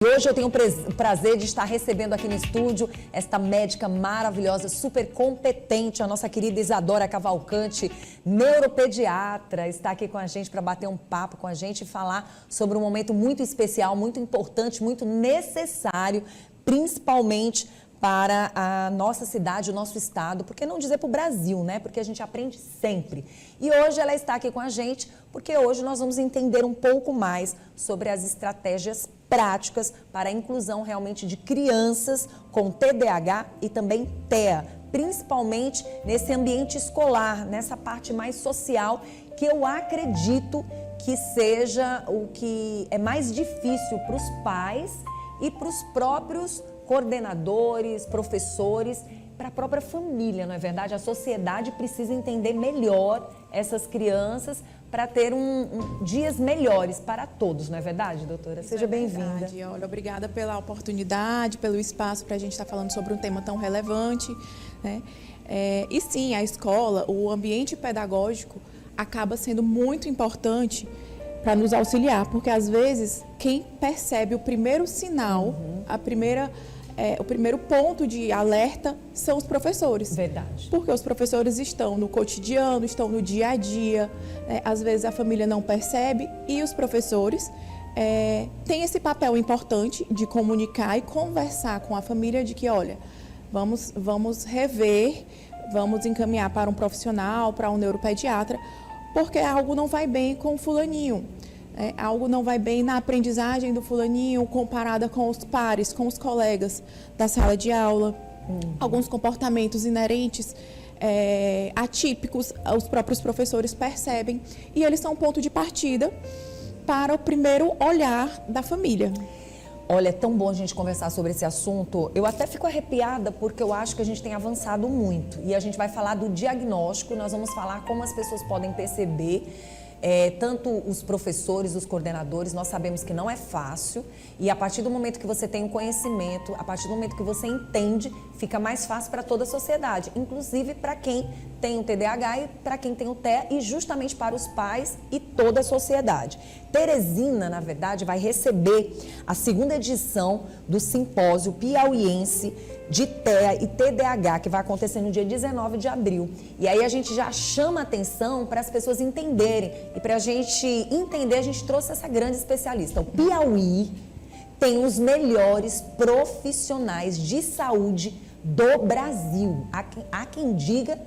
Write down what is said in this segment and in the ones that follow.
Hoje eu tenho o prazer de estar recebendo aqui no estúdio esta médica maravilhosa, super competente, a nossa querida Isadora Cavalcante, neuropediatra, está aqui com a gente para bater um papo com a gente e falar sobre um momento muito especial, muito importante, muito necessário, principalmente para a nossa cidade, o nosso estado, por que não dizer para o Brasil, né? Porque a gente aprende sempre. E hoje ela está aqui com a gente, porque hoje nós vamos entender um pouco mais sobre as estratégias práticas para a inclusão realmente de crianças com TDAH e também TEA, principalmente nesse ambiente escolar, nessa parte mais social, que eu acredito que seja o que é mais difícil para os pais e para os próprios coordenadores, professores, para a própria família, não é verdade? A sociedade precisa entender melhor essas crianças para ter dias melhores para todos, não é verdade, doutora? Seja bem-vinda. Olha, obrigada pela oportunidade, pelo espaço para a gente estar falando sobre um tema tão relevante, né? E sim, a escola, o ambiente pedagógico acaba sendo muito importante para nos auxiliar, porque às vezes quem percebe o primeiro sinal, o primeiro ponto de alerta são os professores. Verdade. Porque os professores estão no cotidiano, estão no dia a dia, né? Às vezes a família não percebe e os professores têm esse papel importante de comunicar e conversar com a família de que, olha, vamos rever, vamos encaminhar para um profissional, para um neuropediatra, porque algo não vai bem com o fulaninho. Algo não vai bem na aprendizagem do fulaninho comparada com os pares, com os colegas da sala de aula. Alguns comportamentos inerentes, atípicos, os próprios professores percebem e eles são um ponto de partida para o primeiro olhar da família. Olha, é tão bom a gente conversar sobre esse assunto. Eu até fico arrepiada porque eu acho que a gente tem avançado muito. E a gente vai falar do diagnóstico, nós vamos falar como as pessoas podem perceber. Tanto os professores, os coordenadores, nós sabemos que não é fácil e a partir do momento que você tem o conhecimento, a partir do momento que você entende, fica mais fácil para toda a sociedade, inclusive para quem tem o TDAH e para quem tem o TEA e justamente para os pais e toda a sociedade. Teresina, na verdade, vai receber a segunda edição do simpósio piauiense de TEA e TDAH, que vai acontecer no dia 19 de abril. E aí a gente já chama atenção para as pessoas entenderem. E para a gente entender, a gente trouxe essa grande especialista. O Piauí tem os melhores profissionais de saúde do Brasil. Há quem diga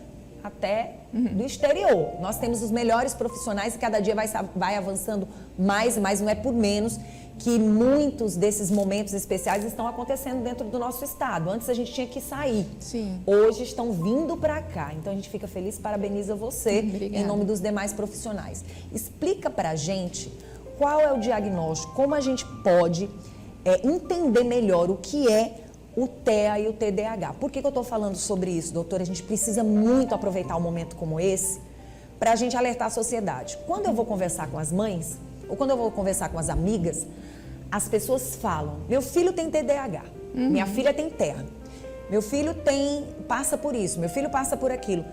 até do exterior. Nós temos os melhores profissionais e cada dia vai avançando mais e mais, não é por menos que muitos desses momentos especiais estão acontecendo dentro do nosso estado. Antes a gente tinha que sair. Sim. Hoje estão vindo para cá. Então a gente fica feliz, parabeniza você Obrigada. Em nome dos demais profissionais. Explica para a gente qual é o diagnóstico, como a gente pode entender melhor o que é o TEA e o TDAH. Por que eu estou falando sobre isso, doutora? A gente precisa muito aproveitar um momento como esse para a gente alertar a sociedade. Quando eu vou conversar com as mães, ou quando eu vou conversar com as amigas, as pessoas falam, meu filho tem TDAH, minha filha tem TEA, meu filho passa por isso, meu filho passa por aquilo.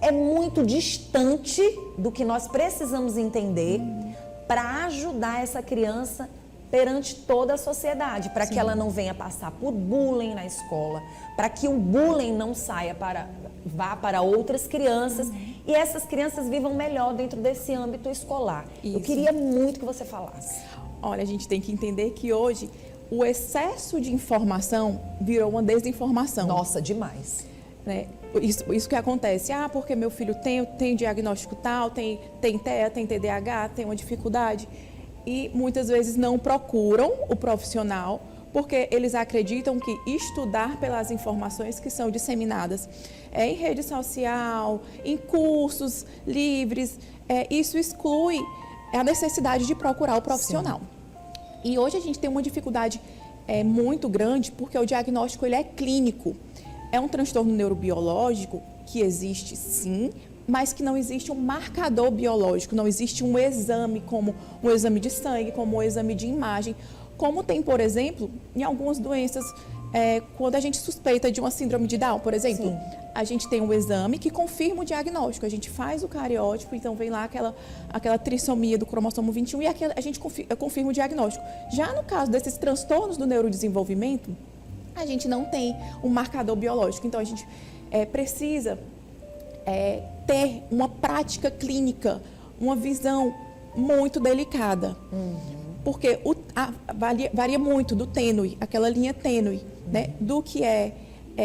É muito distante do que nós precisamos entender para ajudar essa criança perante toda a sociedade, para que ela não venha passar por bullying na escola, para que o bullying não vá para outras crianças e essas crianças vivam melhor dentro desse âmbito escolar. Isso. Eu queria muito que você falasse. Olha, a gente tem que entender que hoje o excesso de informação virou uma desinformação. Nossa, demais. Né? Isso que acontece, porque meu filho tem diagnóstico tal, tem TEA, tem TDAH, tem uma dificuldade. E muitas vezes não procuram o profissional porque eles acreditam que estudar pelas informações que são disseminadas em rede social, em cursos livres, isso exclui a necessidade de procurar o profissional. Sim. E hoje a gente tem uma dificuldade muito grande porque o diagnóstico ele é clínico. É um transtorno neurobiológico que existe sim, mas que não existe um marcador biológico, não existe um exame como um exame de sangue, como um exame de imagem, como tem, por exemplo, em algumas doenças quando a gente suspeita de uma síndrome de Down, por exemplo, Sim. a gente tem um exame que confirma o diagnóstico. A gente faz o cariótipo, então vem lá aquela trissomia do cromossomo 21 e a gente confirma o diagnóstico. Já no caso desses transtornos do neurodesenvolvimento, a gente não tem um marcador biológico. Então, a gente precisa ter uma prática clínica, uma visão muito delicada. Porque varia muito do tênue, aquela linha tênue, né, do que é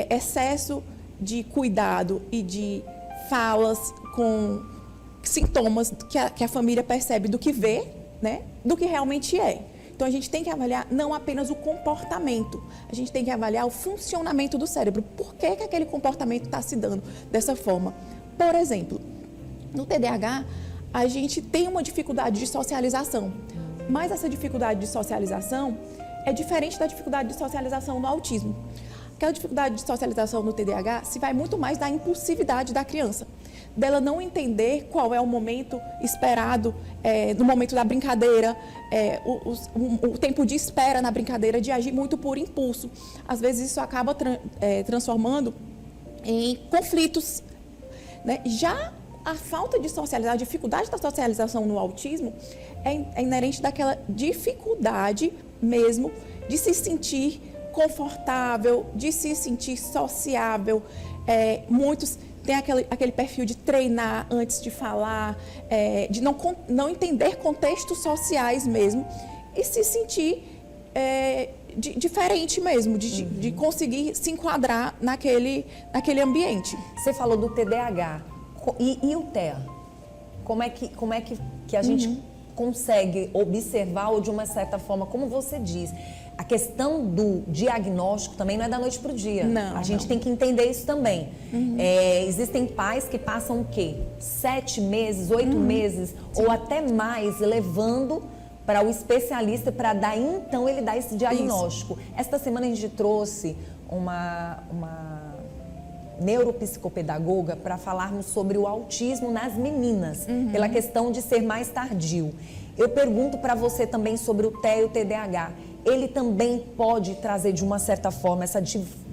excesso de cuidado e de falas com sintomas que a família percebe do que vê, né, do que realmente é. Então, a gente tem que avaliar não apenas o comportamento, a gente tem que avaliar o funcionamento do cérebro. Por que aquele comportamento está se dando dessa forma? Por exemplo, no TDAH, a gente tem uma dificuldade de socialização, mas essa dificuldade de socialização é diferente da dificuldade de socialização no autismo. Aquela dificuldade de socialização no TDAH se vai muito mais da impulsividade da criança, dela não entender qual é o momento esperado, no momento da brincadeira, o tempo de espera na brincadeira, de agir muito por impulso. Às vezes isso acaba transformando em conflitos, né? Já a falta de socialização, a dificuldade da socialização no autismo é inerente daquela dificuldade mesmo de se sentir confortável, de se sentir sociável. Muitos têm aquele perfil de treinar antes de falar, de não entender contextos sociais mesmo e se sentir diferente mesmo, de conseguir se enquadrar naquele ambiente. Você falou do TDAH e o TEA. Como é que a gente consegue observar, ou de uma certa forma, como você diz, a questão do diagnóstico também não é da noite para o dia. Não, a gente tem que entender isso também. Existem pais que passam o quê? 7 meses, 8 meses, Sim. ou até mais, levando para o especialista para daí então ele dar esse diagnóstico. Isso. Esta semana a gente trouxe uma neuropsicopedagoga para falarmos sobre o autismo nas meninas, pela questão de ser mais tardio. Eu pergunto para você também sobre o TEA e o TDAH. Ele também pode trazer, de uma certa forma, essa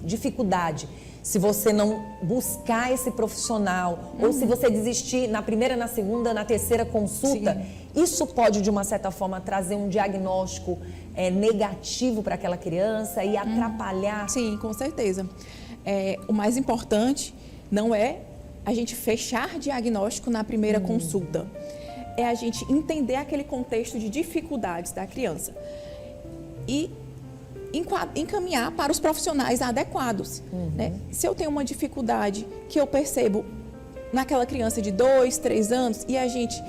dificuldade, se você não buscar esse profissional, ou se você desistir na primeira, na segunda, na terceira consulta. Sim. Isso pode, de uma certa forma, trazer um diagnóstico negativo para aquela criança e atrapalhar? Sim, com certeza. O mais importante não é a gente fechar diagnóstico na primeira consulta. É a gente entender aquele contexto de dificuldades da criança e encaminhar para os profissionais adequados. Né? Se eu tenho uma dificuldade que eu percebo naquela criança de 2, 3 anos e a gente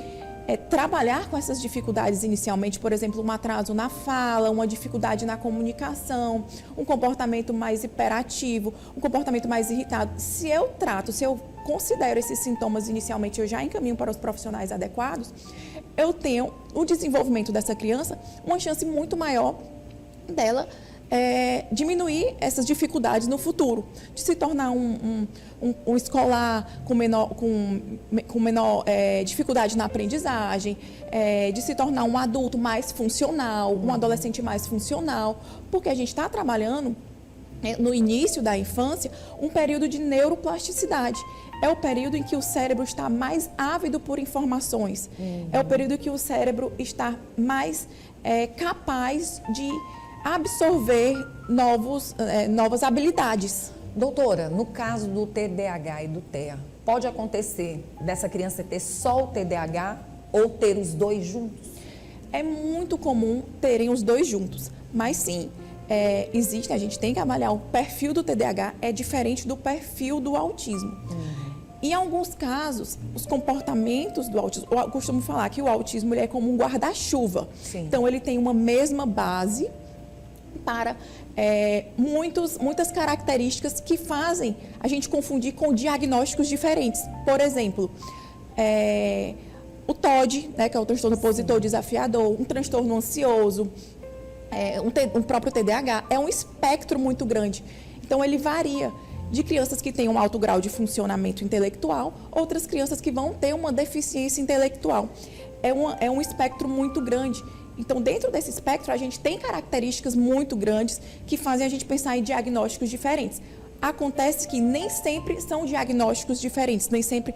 trabalhar com essas dificuldades inicialmente, por exemplo, um atraso na fala, uma dificuldade na comunicação, um comportamento mais hiperativo, um comportamento mais irritado. Se eu considero esses sintomas inicialmente, eu já encaminho para os profissionais adequados, eu tenho o desenvolvimento dessa criança, uma chance muito maior dela diminuir essas dificuldades no futuro, de se tornar um escolar com menor dificuldade na aprendizagem, de se tornar um adulto mais funcional, um adolescente mais funcional, porque a gente está trabalhando no início da infância um período de neuroplasticidade. É o período em que o cérebro está mais ávido por informações, é o período em que o cérebro está mais capaz de absorver novas habilidades. Doutora, no caso do TDAH e do TEA, pode acontecer dessa criança ter só o TDAH ou ter os dois juntos? É muito comum terem os dois juntos, mas sim, existe, a gente tem que avaliar o perfil do TDAH, é diferente do perfil do autismo. Em alguns casos, os comportamentos do autismo, eu costumo falar que o autismo ele é como um guarda-chuva. Então, ele tem uma mesma base para muitas características que fazem a gente confundir com diagnósticos diferentes. Por exemplo, o TOD, né, que é o transtorno opositor desafiador, um transtorno ansioso, um próprio TDAH, é um espectro muito grande. Então, ele varia de crianças que têm um alto grau de funcionamento intelectual, outras crianças que vão ter uma deficiência intelectual. É um espectro muito grande. Então, dentro desse espectro, a gente tem características muito grandes que fazem a gente pensar em diagnósticos diferentes. Acontece que nem sempre são diagnósticos diferentes, nem sempre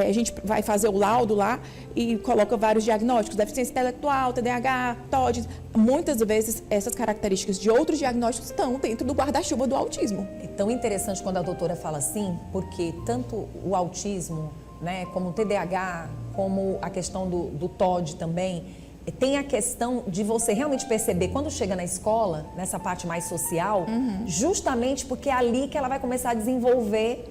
a gente vai fazer o laudo lá e coloca vários diagnósticos, deficiência intelectual, TDAH, TOD. Muitas vezes essas características de outros diagnósticos estão dentro do guarda-chuva do autismo. É tão interessante quando a doutora fala assim, porque tanto o autismo, né, como o TDAH, como a questão do TOD também, tem a questão de você realmente perceber quando chega na escola, nessa parte mais social, justamente porque é ali que ela vai começar a desenvolver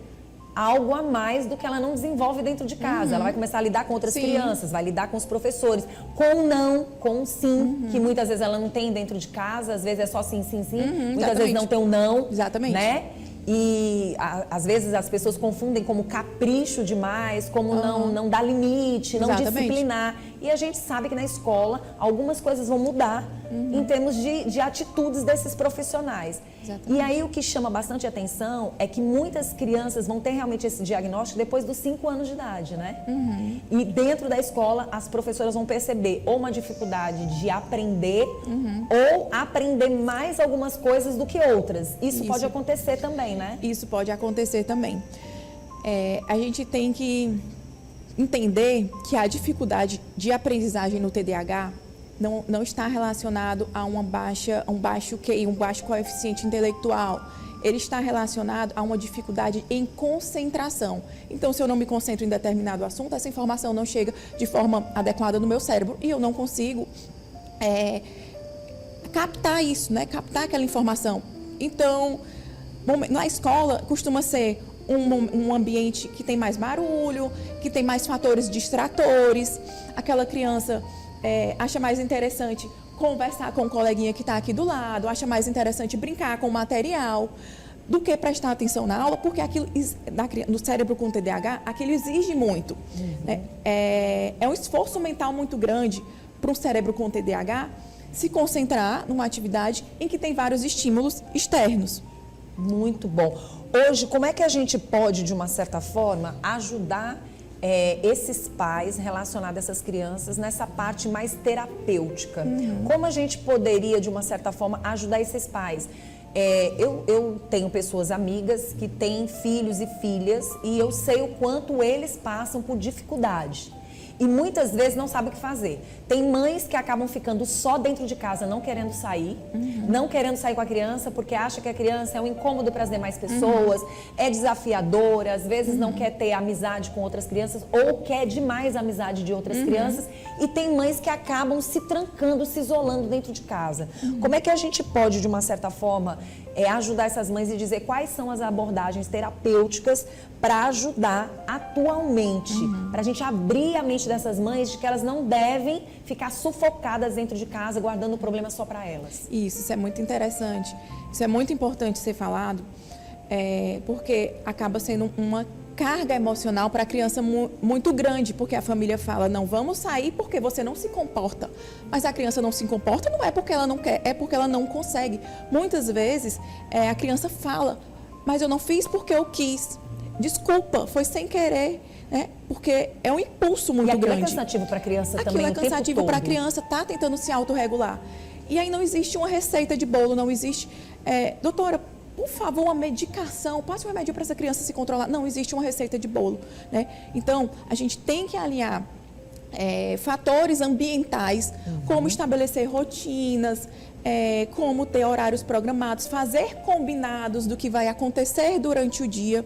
algo a mais do que ela não desenvolve dentro de casa. Ela vai começar a lidar com outras crianças, vai lidar com os professores, com não, com sim, que muitas vezes ela não tem dentro de casa, às vezes é só sim, sim, sim, muitas vezes não tem um não, exatamente, né? E às vezes as pessoas confundem como capricho demais, como não dar limite, não disciplinar. E a gente sabe que na escola algumas coisas vão mudar em termos de atitudes desses profissionais. Exatamente. E aí o que chama bastante atenção é que muitas crianças vão ter realmente esse diagnóstico depois dos 5 anos de idade, né? E dentro da escola as professoras vão perceber ou uma dificuldade de aprender ou aprender mais algumas coisas do que outras. Isso pode acontecer também, né? Isso pode acontecer também. A gente tem que entender que a dificuldade de aprendizagem no TDAH não está relacionado a um baixo QI, um baixo coeficiente intelectual. Ele está relacionado a uma dificuldade em concentração. Então, se eu não me concentro em determinado assunto, essa informação não chega de forma adequada no meu cérebro e eu não consigo captar isso, né? Captar aquela informação. Então, na escola costuma ser um ambiente que tem mais barulho, que tem mais fatores distratores. Aquela criança acha mais interessante conversar com o coleguinha que está aqui do lado, acha mais interessante brincar com o material do que prestar atenção na aula, porque aquilo no cérebro com TDAH, aquilo exige muito. É um esforço mental muito grande para um cérebro com TDAH se concentrar numa atividade em que tem vários estímulos externos. Muito bom. Hoje, como é que a gente pode, de uma certa forma, ajudar esses pais relacionados a essas crianças nessa parte mais terapêutica? Como a gente poderia, de uma certa forma, ajudar esses pais? Eu tenho pessoas amigas que têm filhos e filhas e eu sei o quanto eles passam por dificuldade. E muitas vezes não sabem o que fazer. Tem mães que acabam ficando só dentro de casa, não querendo sair, não querendo sair com a criança, porque acha que a criança é um incômodo para as demais pessoas, é desafiadora, às vezes não quer ter amizade com outras crianças ou quer demais a amizade de outras crianças. E tem mães que acabam se trancando, se isolando dentro de casa. Como é que a gente pode, de uma certa forma, ajudar essas mães e dizer quais são as abordagens terapêuticas para ajudar atualmente, para a gente abrir a mente dessas mães de que elas não devem ficar sufocadas dentro de casa, guardando o problema só para elas? Isso é muito interessante. Isso é muito importante ser falado, porque acaba sendo uma carga emocional para a criança muito grande, porque a família fala, não vamos sair porque você não se comporta. Mas a criança não se comporta não é porque ela não quer, é porque ela não consegue. Muitas vezes a criança fala, mas eu não fiz porque eu quis. Desculpa, foi sem querer, né? Porque é um impulso muito grande. E aquilo é cansativo para a criança também, aquilo é cansativo para a criança, tá tentando se autorregular. E aí não existe uma receita de bolo, não existe, doutora, por favor, uma medicação, passe um remédio para essa criança se controlar. Não existe uma receita de bolo, né? Então, a gente tem que alinhar fatores ambientais, como estabelecer rotinas, como ter horários programados, fazer combinados do que vai acontecer durante o dia.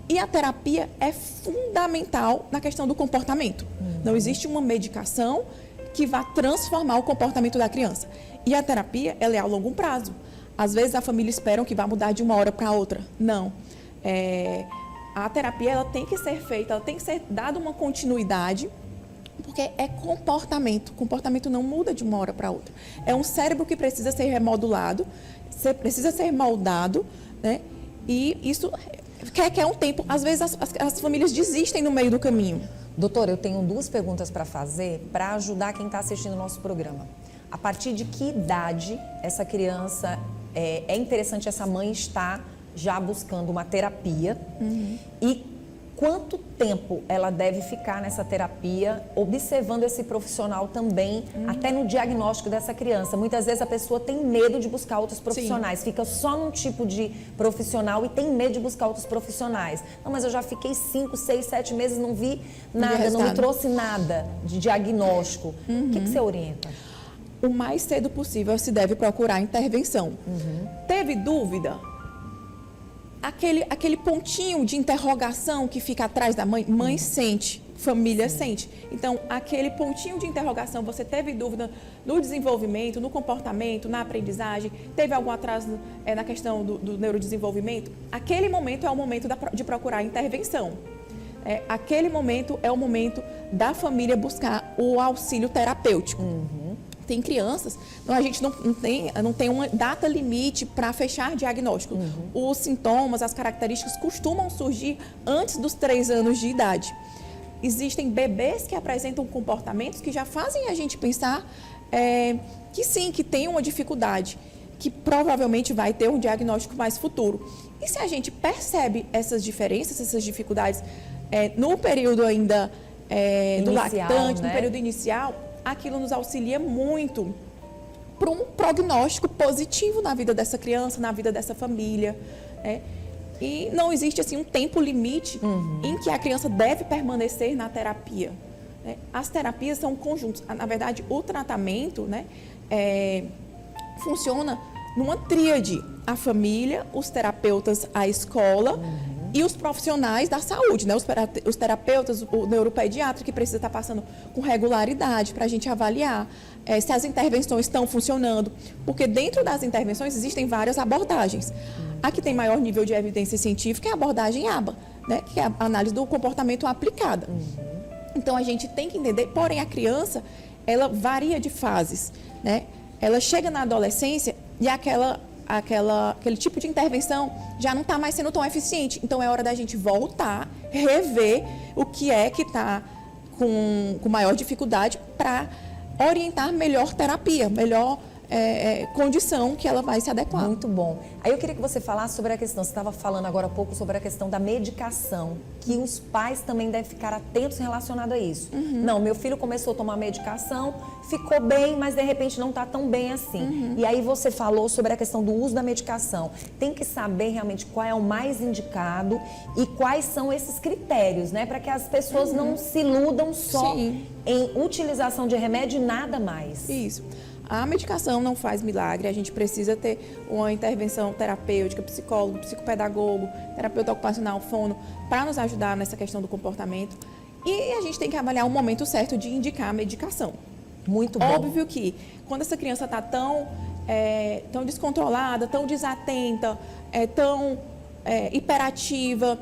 E a terapia é fundamental na questão do comportamento. Não existe uma medicação que vá transformar o comportamento da criança. E a terapia, ela é a longo prazo. Às vezes a família espera que vá mudar de uma hora para outra. Não. A terapia, ela tem que ser feita, ela tem que ser dada uma continuidade, porque é comportamento. O comportamento não muda de uma hora para outra. É um cérebro que precisa ser remodulado, precisa ser moldado, né? E isso quer um tempo. Às vezes as famílias desistem no meio do caminho. Doutora, eu tenho 2 perguntas para fazer para ajudar quem está assistindo o nosso programa. A partir de que idade essa criança, é interessante essa mãe estar já buscando uma terapia? E quanto tempo ela deve ficar nessa terapia, observando esse profissional também, até no diagnóstico dessa criança. Muitas vezes a pessoa tem medo de buscar outros profissionais, fica só num tipo de profissional e tem medo de buscar outros profissionais. Não, mas eu já fiquei 5, 6, 7 meses, não vi nada, não me trouxe nada de diagnóstico. O que você orienta? O mais cedo possível se deve procurar intervenção. Teve dúvida? Aquele pontinho de interrogação que fica atrás da mãe, mãe sente, família sente. Então, aquele pontinho de interrogação, você teve dúvida no desenvolvimento, no comportamento, na aprendizagem, teve algum atraso na questão do neurodesenvolvimento, aquele momento é o momento de procurar intervenção. Aquele momento é o momento da família buscar o auxílio terapêutico. Tem crianças, a gente não tem uma data limite para fechar diagnóstico. Os sintomas, as características costumam surgir antes dos 3 anos de idade. Existem bebês que apresentam comportamentos que já fazem a gente pensar que sim, que tem uma dificuldade, que provavelmente vai ter um diagnóstico mais futuro. E se a gente percebe essas diferenças, essas dificuldades no período ainda do lactante, no período inicial, aquilo nos auxilia muito para um prognóstico positivo na vida dessa criança, na vida dessa família. E não existe assim um tempo limite em que a criança deve permanecer na terapia. As terapias são conjuntos. Na verdade, o tratamento funciona numa tríade. A família, os terapeutas, a escola e os profissionais da saúde, né? Os terapeutas, o neuropediatra que precisa estar passando com regularidade para a gente avaliar se as intervenções estão funcionando, porque dentro das intervenções existem várias abordagens. A que tem maior nível de evidência científica é a abordagem ABA, né? Que é a análise do comportamento aplicada. Então a gente tem que entender, porém a criança, ela varia de fases, né? Ela chega na adolescência e aquele tipo de intervenção já não está mais sendo tão eficiente. Então, é hora da gente voltar, rever o que é que está com maior dificuldade para orientar melhor terapia, melhor condição que ela vai se adequar. Muito bom. Aí eu queria que você falasse sobre a questão, você estava falando agora há pouco sobre a questão da medicação, que os pais também devem ficar atentos relacionado a isso. Não, meu filho começou a tomar medicação, ficou bem, mas de repente não está tão bem assim. E aí você falou sobre a questão do uso da medicação. Tem que saber realmente qual é o mais indicado e quais são esses critérios, né? Para que as pessoas não se iludam só em utilização de remédio e nada mais. Isso. A medicação não faz milagre, a gente precisa ter uma intervenção terapêutica, psicólogo, psicopedagogo, terapeuta ocupacional, fono, para nos ajudar nessa questão do comportamento. E a gente tem que avaliar o momento certo de indicar a medicação. Muito bom. Óbvio que quando essa criança está tão descontrolada, tão desatenta, tão hiperativa,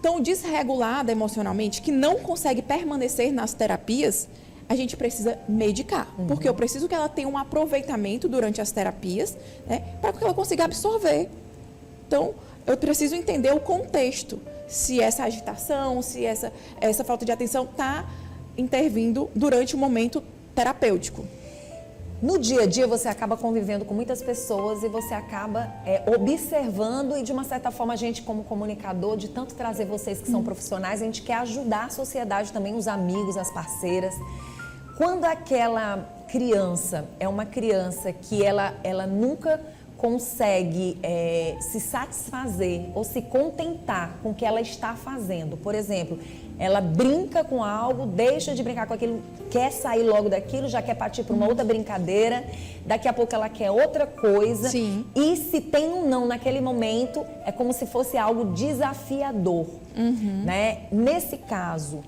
tão desregulada emocionalmente, que não consegue permanecer nas terapias, a gente precisa medicar, porque eu preciso que ela tenha um aproveitamento durante as terapias, né, para que ela consiga absorver. Então, eu preciso entender o contexto, se essa agitação, se essa falta de atenção está intervindo durante o momento terapêutico. No dia a dia você acaba convivendo com muitas pessoas e você acaba observando e de uma certa forma a gente como comunicador, de tanto trazer vocês que são profissionais, a gente quer ajudar a sociedade também, os amigos, as parceiras. Quando aquela criança é uma criança que ela nunca consegue se satisfazer ou se contentar com o que ela está fazendo, por exemplo, ela brinca com algo, deixa de brincar com aquilo, quer sair logo daquilo, já quer partir para uma outra brincadeira, daqui a pouco ela quer outra coisa. Sim. E se tem um não naquele momento, é como se fosse algo desafiador, né? Nesse caso,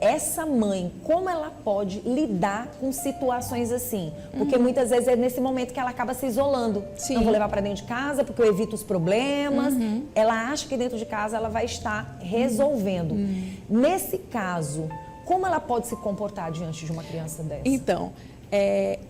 essa mãe, como ela pode lidar com situações assim? Porque muitas vezes é nesse momento que ela acaba se isolando. Sim. Não vou levar para dentro de casa porque eu evito os problemas. Ela acha que dentro de casa ela vai estar resolvendo. Nesse caso, como ela pode se comportar diante de uma criança dessa? Então,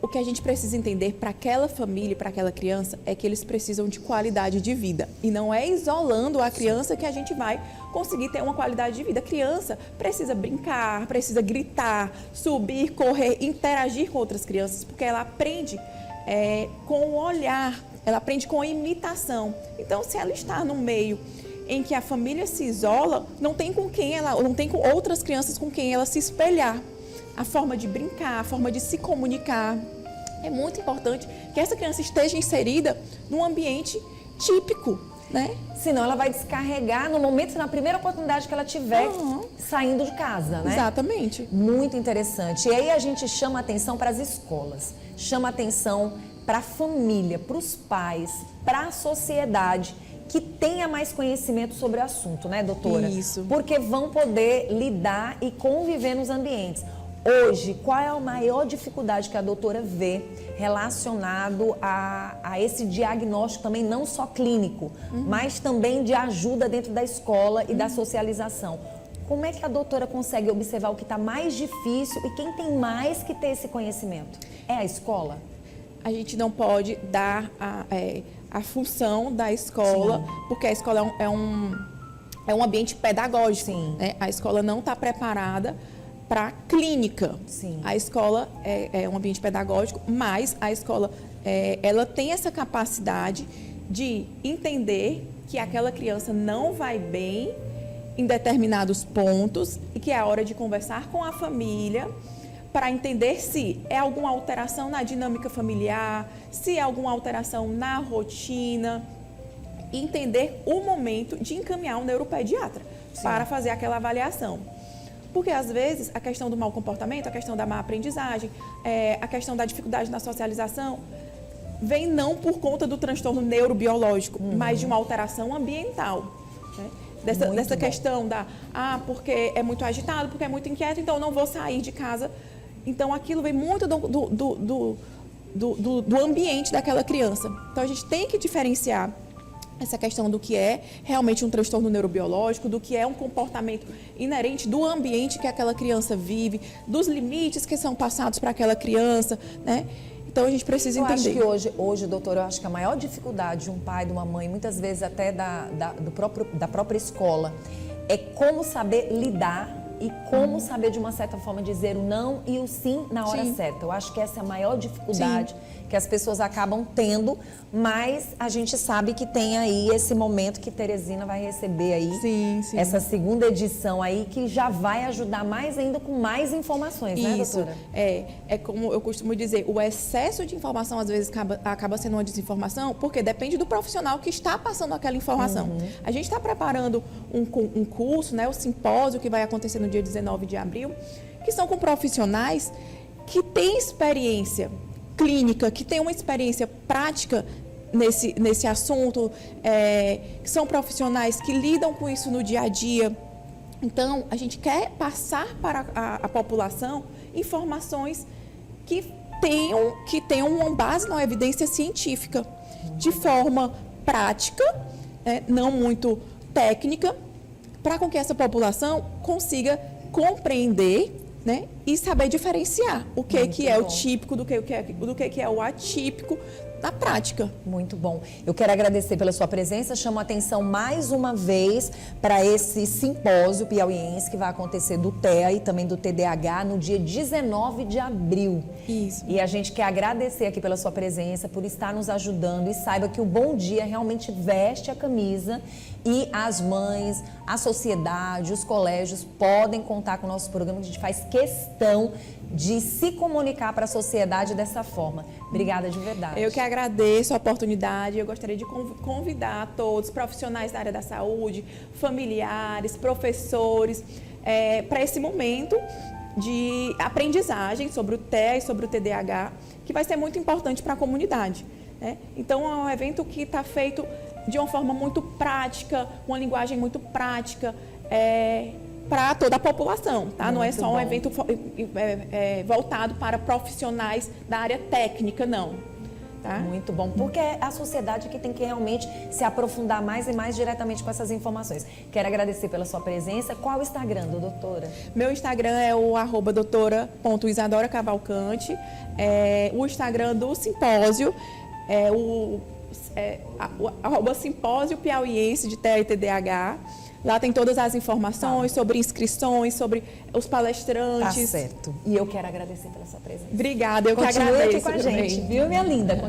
o que a gente precisa entender para aquela família, para aquela criança, é que eles precisam de qualidade de vida. E não é isolando a criança que a gente vai conseguir ter uma qualidade de vida. A criança precisa brincar, precisa gritar, subir, correr, interagir com outras crianças, porque ela aprende com o olhar, ela aprende com a imitação. Então, se ela está no meio em que a família se isola, não tem com outras crianças com quem ela se espelhar. A forma de brincar, a forma de se comunicar. É muito importante que essa criança esteja inserida num ambiente típico, né? Senão ela vai descarregar no momento, na primeira oportunidade que ela tiver saindo de casa, né? Exatamente. Muito interessante. E aí a gente chama atenção para as escolas, chama atenção para a família, para os pais, para a sociedade, que tenha mais conhecimento sobre o assunto, né, doutora? Isso. Porque vão poder lidar e conviver nos ambientes. Hoje, qual é a maior dificuldade que a doutora vê relacionado a esse diagnóstico também, não só clínico, mas também de ajuda dentro da escola e da socialização? Como é que a doutora consegue observar o que está mais difícil e quem tem mais que ter esse conhecimento? É a escola? A gente não pode dar a função da escola, porque a escola é um ambiente pedagógico. Sim. Né? A escola não está preparada para clínica. Sim. A escola é um ambiente pedagógico, mas a escola ela tem essa capacidade de entender que aquela criança não vai bem em determinados pontos e que é a hora de conversar com a família para entender se é alguma alteração na dinâmica familiar, se é alguma alteração na rotina, e entender o momento de encaminhar um neuropediatra para fazer aquela avaliação. Porque, às vezes, a questão do mau comportamento, a questão da má aprendizagem, a questão da dificuldade na socialização, vem não por conta do transtorno neurobiológico, mas de uma alteração ambiental. Né? Dessa questão porque é muito agitado, porque é muito inquieto, então eu não vou sair de casa. Então, aquilo vem muito do ambiente daquela criança. Então, a gente tem que diferenciar essa questão do que é realmente um transtorno neurobiológico, do que é um comportamento inerente do ambiente que aquela criança vive, dos limites que são passados para aquela criança, né? Então, a gente precisa entender. Eu acho que hoje, doutora, eu acho que a maior dificuldade de um pai, de uma mãe, muitas vezes até da própria escola, é como saber lidar e como saber, de uma certa forma, dizer o não e o sim na hora certa. Eu acho que essa é a maior dificuldade que as pessoas acabam tendo, mas a gente sabe que tem aí esse momento que Teresina vai receber aí, essa segunda edição aí, que já vai ajudar mais ainda com mais informações, né, doutora? É como eu costumo dizer, o excesso de informação às vezes acaba sendo uma desinformação, porque depende do profissional que está passando aquela informação. A gente está preparando um curso, né, o simpósio que vai acontecer no dia 19 de abril, que são com profissionais que têm experiência clínica, que têm uma experiência prática nesse assunto, que são profissionais que lidam com isso no dia a dia. Então, a gente quer passar para a população informações que tenham uma base na evidência científica, de forma prática, não muito técnica, para com que essa população consiga compreender, né, e saber diferenciar o que é o típico do que é o atípico na prática. Muito bom. Eu quero agradecer pela sua presença, chamo a atenção mais uma vez para esse simpósio piauiense que vai acontecer do TEA e também do TDAH no dia 19 de abril. Isso. E a gente quer agradecer aqui pela sua presença, por estar nos ajudando, e saiba que o Bom Dia realmente veste a camisa e as mães, a sociedade, os colégios podem contar com o nosso programa, que a gente faz questão de se comunicar para a sociedade dessa forma. Obrigada de verdade. Eu que agradeço a oportunidade. Eu gostaria de convidar todos, profissionais da área da saúde, familiares, professores, para esse momento de aprendizagem sobre o TEA e sobre o TDAH, que vai ser muito importante para a comunidade. Né? Então, é um evento que está feito de uma forma muito prática, uma linguagem muito prática, para toda a população, tá? Não é só um evento voltado para profissionais da área técnica, não. Tá? Muito bom, porque é a sociedade que tem que realmente se aprofundar mais e mais diretamente com essas informações. Quero agradecer pela sua presença. Qual o Instagram, doutora? Meu Instagram é o @doutora.isadora_cavalcante. O Instagram do simpósio é o @simpósio piauiense de TEA e TDAH. Lá tem todas as informações sobre inscrições, sobre os palestrantes. Tá certo. E eu quero agradecer pela sua presença. Obrigada, eu que Continue agradeço. aqui com a gente, viu, minha linda?